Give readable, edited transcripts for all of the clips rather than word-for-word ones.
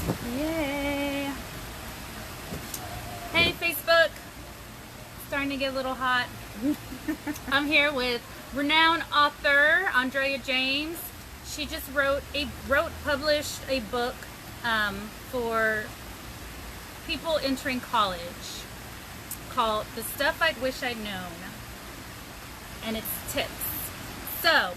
Yay! Hey Facebook! Starting to get a little hot. I'm here with renowned author Andrea James. She just published a book for people entering college called The Stuff I Wish I'd Known, and it's tips. So,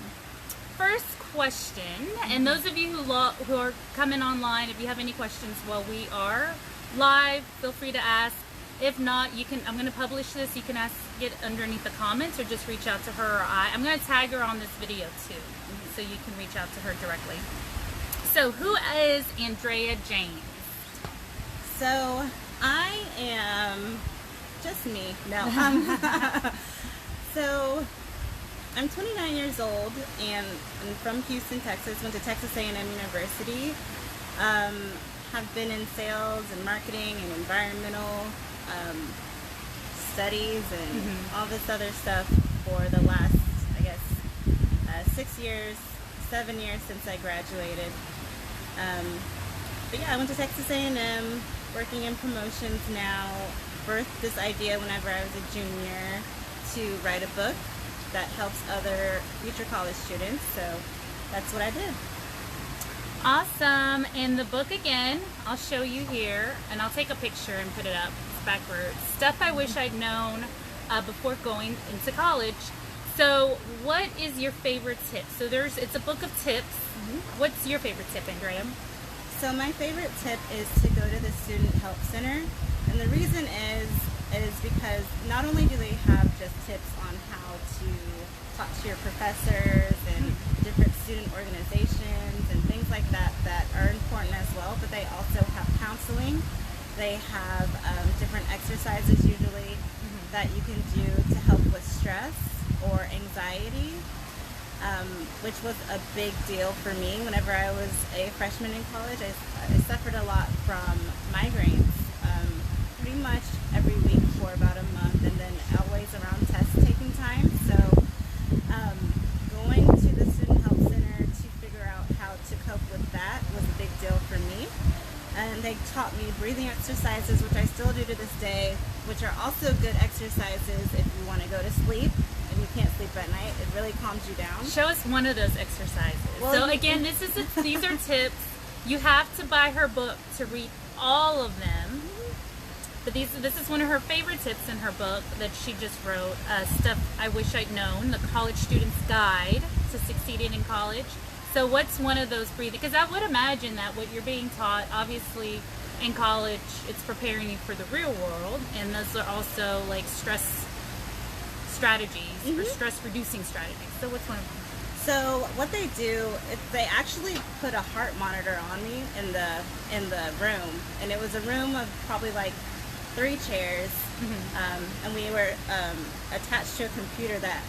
first question, and those of you who are coming online, if you have any questions while we are live, feel free to ask. If not, I'm going to publish this. You can ask it underneath the comments or just reach out to her or I. I'm going to tag her on this video too, so you can reach out to her directly. So, who is Andrea James? So, I am just me. No. So, I'm 29 years old and I'm from Houston, Texas. Went to Texas A&M University. Have been in sales and marketing and environmental studies and all this other stuff for the last, I guess, 7 years since I graduated. But yeah, I went to Texas A&M, working in promotions now. Birthed this idea whenever I was a junior to write a book that helps other future college students, so that's what I did. Awesome. And the book again, I'll show you here, and I'll take a picture and put it up. It's backwards. Stuff I Wish I'd Known before going into college. So what is your favorite tip? So it's a book of tips. What's your favorite tip, Andrea? So my favorite tip is to go to the Student Help Center. And the reason is because not only do they have just tips on how to talk to your professors and different student organizations and things like that are important as well, but they also have counseling. They have different exercises usually that you can do to help with stress or anxiety, which was a big deal for me. Whenever I was a freshman in college, I suffered a lot from migraines, pretty much every week for about a month, and then always around test taking time. So going to the Student Help Center to figure out how to cope with that was a big deal for me. And they taught me breathing exercises, which I still do to this day, which are also good exercises if you want to go to sleep and you can't sleep at night. It really calms you down. Show us one of those exercises. Well, so again, these are tips. You have to buy her book to read all of them. But this is one of her favorite tips in her book that she just wrote, Stuff I Wish I'd Known, the College Student's Guide to Succeeding in College. So what's one of those breathing? Because I would imagine that what you're being taught, obviously, in college, it's preparing you for the real world. And those are also like stress strategies or stress-reducing strategies. So what's one of them? So what they do is they actually put a heart monitor on me in the room. And it was a room of probably like 3 chairs, and we were attached to a computer that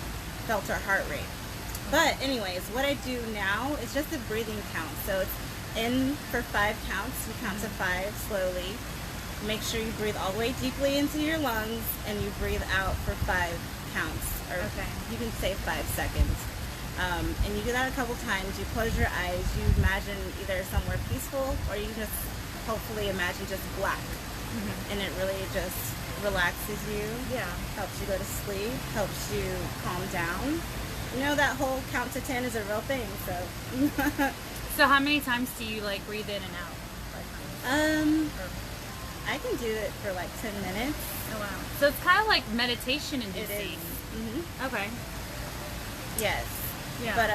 felt our heart rate. But anyways, what I do now is just a breathing count. So it's in for 5 counts. You count to 5 slowly. Make sure you breathe all the way deeply into your lungs, and you breathe out for 5 counts. Or you can say 5 seconds. And you do that a couple times. You close your eyes. You imagine either somewhere peaceful, or you just hopefully imagine just black. And it really just relaxes you. Yeah. Helps you go to sleep. Helps you calm down. You know, that whole count to 10 is a real thing. So. So how many times do you like breathe in and out? I can do it for like 10 minutes. Oh wow. So it's kind of like meditation inducing. It is. Okay. Yes. Yeah. But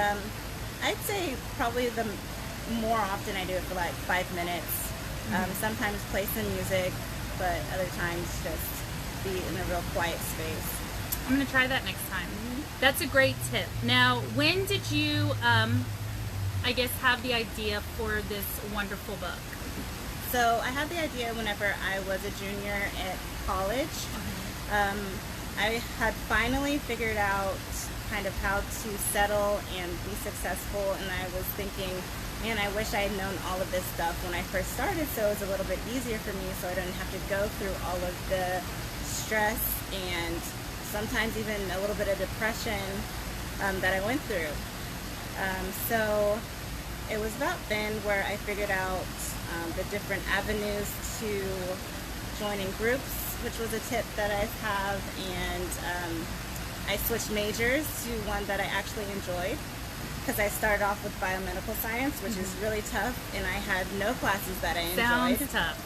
I'd say probably the more often I do it for like 5 minutes. Sometimes play some music, but other times just be in a real quiet space. I'm going to try that next time. That's a great tip. Now, when did you, I guess, have the idea for this wonderful book? So I had the idea whenever I was a junior at college. I had finally figured out kind of how to settle and be successful, and I was thinking, man, I wish I had known all of this stuff when I first started, so it was a little bit easier for me, so I didn't have to go through all of the stress and sometimes even a little bit of depression that I went through. So it was about then where I figured out the different avenues to joining groups, which was a tip that I have, and I switched majors to one that I actually enjoyed, because I started off with biomedical science, which is really tough, and I had no classes that I enjoyed. Sounds tough.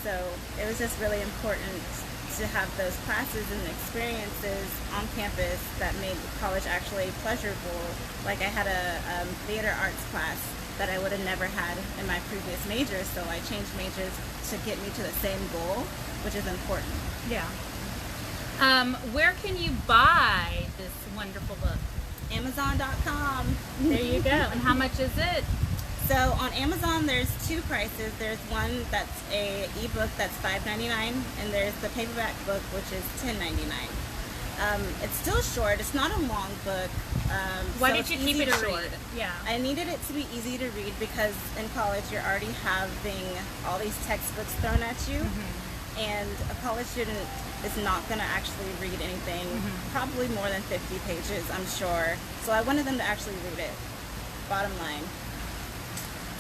So it was just really important to have those classes and experiences on campus that made college actually pleasurable. Like I had a theater arts class that I would have never had in my previous major, so I changed majors to get me to the same goal, which is important. Yeah. Where can you buy this wonderful book? Amazon.com. There you go. And how much is it? So on Amazon, there's two prices. There's one that's a ebook that's $5.99, and there's the paperback book, which is $10.99. It's still short. It's not a long book. Why so did it's you keep easy it to short? read. Yeah. I needed it to be easy to read because in college you're already having all these textbooks thrown at you, and a college student is not going to actually read anything, probably more than 50 pages, I'm sure. So I wanted them to actually read it. Bottom line.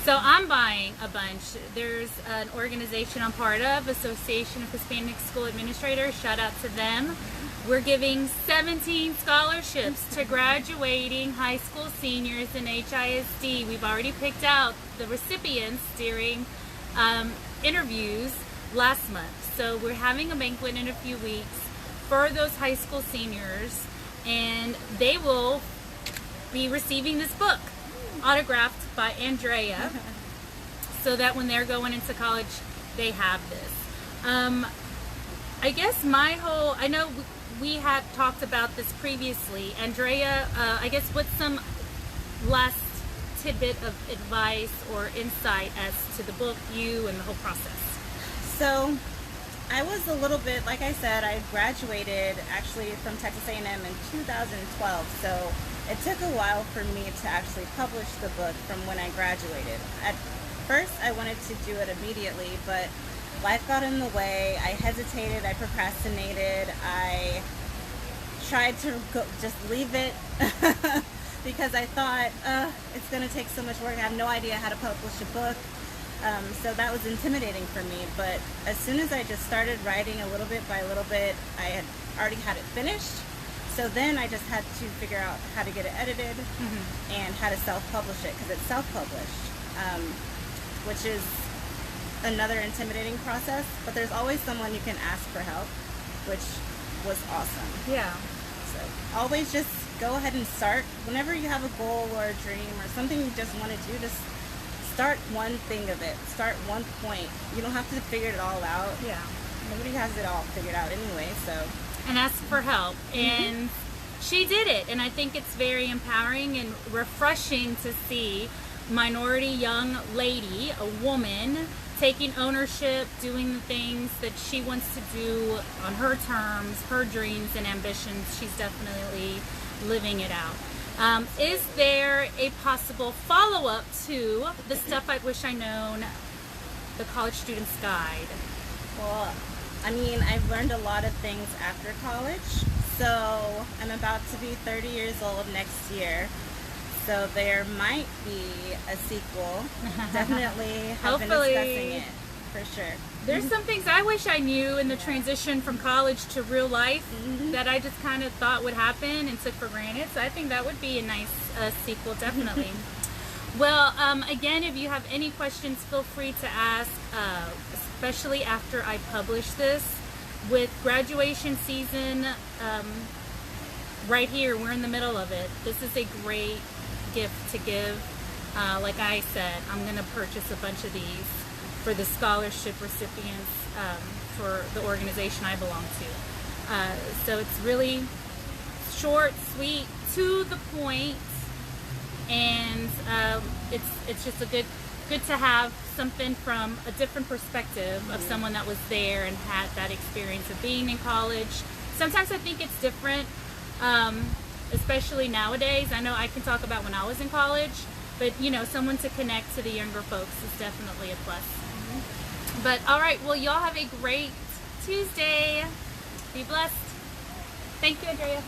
So I'm buying a bunch. There's an organization I'm part of, Association of Hispanic School Administrators. Shout out to them. We're giving 17 scholarships to graduating high school seniors in HISD. We've already picked out the recipients during interviews last month. So we're having a banquet in a few weeks for those high school seniors, and they will be receiving this book, autographed by Andrea, so that when they're going into college, they have this. I guess I know we had talked about this previously. Andrea, I guess what's some last tidbit of advice or insight as to the book, you, and the whole process? So I was a little bit, like I said, I graduated actually from Texas A&M in 2012, so it took a while for me to actually publish the book from when I graduated. At first, I wanted to do it immediately, but life got in the way. I hesitated, I procrastinated, I tried to just leave it because I thought, it's going to take so much work. I have no idea how to publish a book. So that was intimidating for me, but as soon as I just started writing a little bit by little bit, I had already had it finished. So then I just had to figure out how to get it edited and how to self-publish it, because it's self-published, which is another intimidating process, but there's always someone you can ask for help, which was awesome. Yeah. So always just go ahead and start. Whenever you have a goal or a dream or something you just want to do, just start one thing of it. Start one point. You don't have to figure it all out. Yeah. Nobody has it all figured out anyway, so. And ask for help. And she did it. And I think it's very empowering and refreshing to see minority young lady, a woman, taking ownership, doing the things that she wants to do on her terms, her dreams and ambitions. She's definitely living it out. Is there a possible follow-up to the Stuff I Wish I Known, the College Student's Guide? Well, I mean, I've learned a lot of things after college. So I'm about to be 30 years old next year. So there might be a sequel. Definitely have been discussing it, for sure. There's some things I wish I knew in the transition from college to real life that I just kind of thought would happen and took for granted. So I think that would be a nice sequel, definitely. Well, again, if you have any questions, feel free to ask, especially after I publish this. With graduation season right here, we're in the middle of it. This is a great gift to give. Like I said, I'm going to purchase a bunch of these for the scholarship recipients for the organization I belong to. So it's really short, sweet, to the point, and it's just a good to have something from a different perspective of someone that was there and had that experience of being in college. Sometimes I think it's different, especially nowadays. I know I can talk about when I was in college, but you know, someone to connect to the younger folks is definitely a plus. But all right, well, y'all have a great Tuesday. Be blessed. Thank you, Andrea.